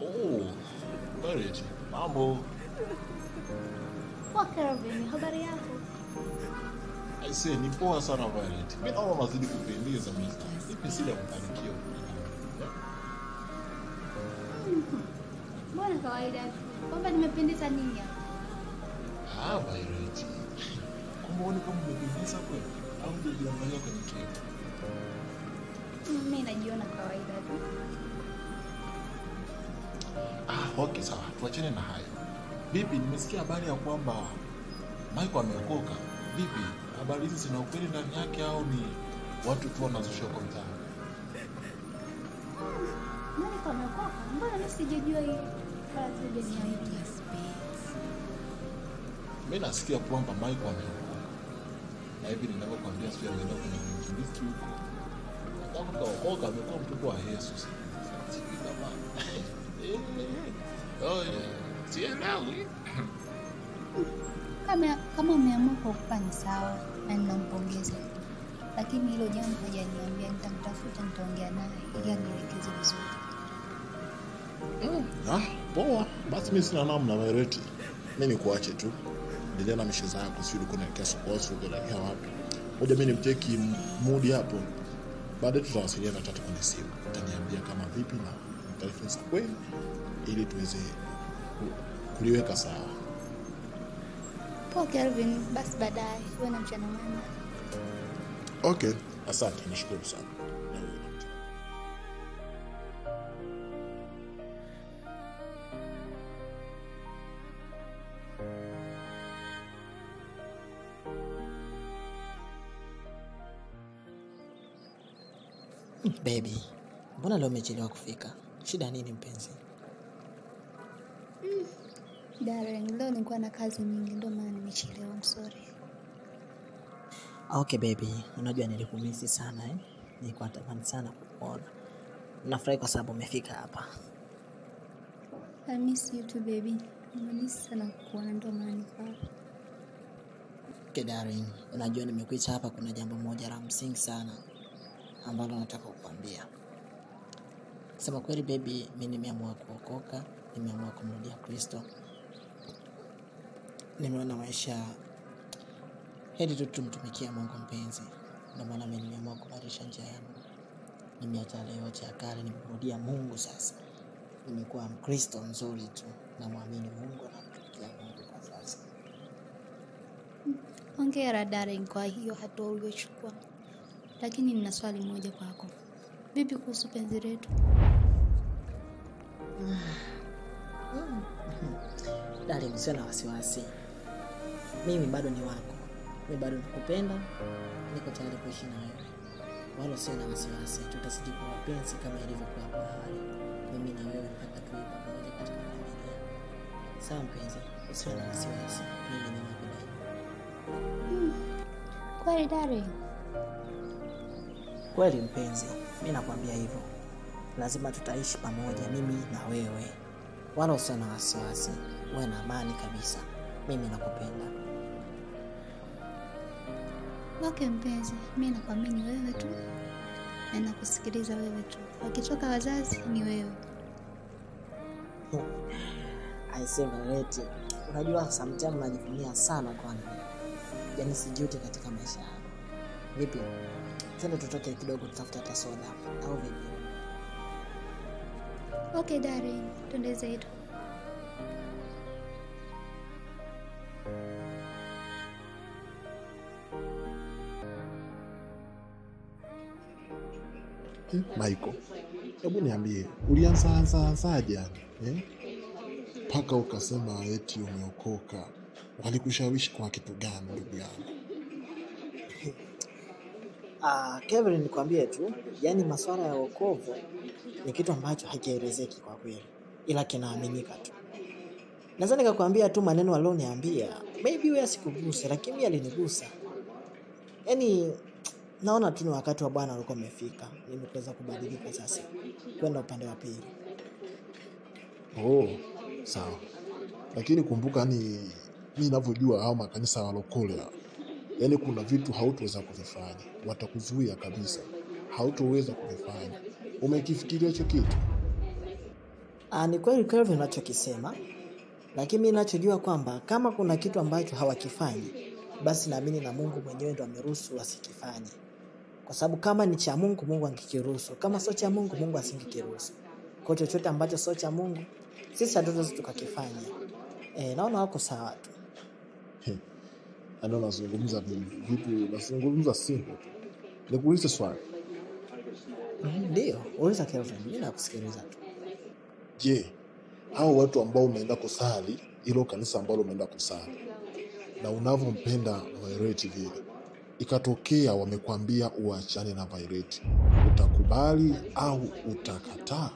Oh, Violet, mambo. Poa Kelvin, habari yako? Aisee, ni poa sana Violet. Mimi naona unazidi kupendeza mimi. Ipi siri ya mafanikio? Mbona kawaida tu? Kwamba nimependeza nini hapa? Violet. Kumbe uone kama umependeza kweli? Au ndio jiangalia kwenye kioo? Mimi najiona kawaida tu. Okay sawa. Tuachane na hayo. Vipi, nimesikia habari ya kwamba Michael ameokoka. Vipi? Habari hizi zina ukweli ndani yake au ni watu tu wanazusha kwa mtaani? Nani kameokoka? Mbona mimi sijajua hii? Basi hujaniambia. Mimi nasikia kwamba Michael ameokoka. Na hivi ninavyokuambia sio ameenda kwenye mkimbizi huko. Kama kaokoka amekuwa mtoto wa Yesu. Sijui kama sielewi. Kama umeamua kuokoka ni sawa na ninampongeza. Lakini hilo jambo hajaniambia, nitamtafuta nitaongea naye ili anielekeze vizuri. Poa. Basi mimi sina namna Violet. Mimi nikuache tu. Endelea na mishe zako, sio uko naelekea sokoni, sio unaelekea wapi. Ngoja mimi nimcheki mood hapo. Baadaye tutawasiliana tatu kwenye simu. Utaniambia kama vipi na taarifa kweli ili tuweze kuliweka sawa. Poa Kelvin, basi baadaye. Uwe na mchana mwema. Okay, asante, nashukuru sana. Baby, mbona leo umechelewa kufika? Shida nini mpenzi? Darling, leo nilikuwa na kazi nyingi ndio maana nimechelewa. I'm sorry. Okay baby, unajua nilikumisi sana Nilikuwa natamani sana kukuona. Nafurahi kwa sababu umefika hapa. I miss you too baby. Nimemiss sana kukuona ndio maana niko hapa. Okay darling, unajua nimekuita hapa kuna jambo moja la msingi sana ambalo nataka kukuambia. Sema kweli baby, mimi nimeamua kuokoka, nimeamua kumrudia Kristo. Nimeona maisha heri tu tumtumikia Mungu mpenzi. Ndio maana mimi nimeamua kubadilisha njia yangu. Nimeacha yale yote ya kale, nimemrudia Mungu sasa. Nimekuwa Mkristo mzuri tu na muamini Mungu na kumtumikia Mungu kwa sasa. Hongera darling kwa hiyo hatua uliyochukua. Lakini nina swali moja kwako. Vipi kuhusu penzi letu? Darling, sio na wasiwasi. Mimi bado ni wako. Mimi bado nakupenda. Niko tayari kuishi na wewe. Wala sio na wasiwasi. Tutazidi kuwa wapenzi kama ilivyokuwa hapo awali. Mimi na wewe mpaka tuwe pamoja katika familia. Sawa mpenzi, usiwe na wasiwasi. Mimi ni wako daima. Kweli darling? Kweli mpenzi, mimi nakwambia hivyo. Lazima tutaishi pamoja mimi na wewe. Wala usiwe na wasiwasi. Uwe na amani kabisa. Mimi nakupenda. Okay mpenzi, mimi nakuamini wewe tu. Na nakusikiliza wewe tu. Wakitoka wazazi ni wewe. Aisema reti. Unajua sometimes najivunia sana kwa nini. Yaani sijuti katika maisha yangu. Vipi? Twende tutoke kidogo tutafuta hata soda au vipi? Okay darling, twende zetu. Michael, hebu niambie, ulianzaje yani? Paka ukasema eti umeokoka. Walikushawishi kwa kitu gani ndugu yangu? Kevin, nikwambie tu, yani masuala ya wokovu ni kitu ambacho hakielezeki kwa kweli, ila kinaaminika tu. Naweza nikakwambia tu maneno alioniambia, maybe wewe sikuguse, lakini mimi alinigusa. Yani naona tu ni wakati wa Bwana ulikuwa umefika, mimi kuweza kubadilika sasa kwenda upande wa pili. Sawa. Lakini kumbuka mimi ninavyojua hao makanisa walokole. Yaani kuna vitu hautoweza kuvifanya. Watakuzuia kabisa. Hautoweza kuvifanya. Umekifikiria hicho kitu? Ni kweli Kelvin unachokisema, lakini mimi ninachojua kwamba kama kuna kitu ambacho hawakifanyi, basi naamini na Mungu mwenyewe ndo ameruhusu wasikifanye. Kwa sababu kama ni cha Mungu, Mungu angekiruhusu. Kama sio cha Mungu, Mungu asingekiruhusu. Kwa chochote ambacho sio cha Mungu, sisi hatuwezi tukakifanya. Naona wako sawa tu. Ana nazungumza vitu, nazungumza simple. Nikuulize swali. Ndio, uliza Kelvin, mimi nakusikiliza tu. Je, hao watu ambao umeenda kusali, hilo kanisa ambalo umeenda kusali, na unavyompenda Violet vile, ikatokea wamekwambia uachane na Violet, utakubali au utakataa?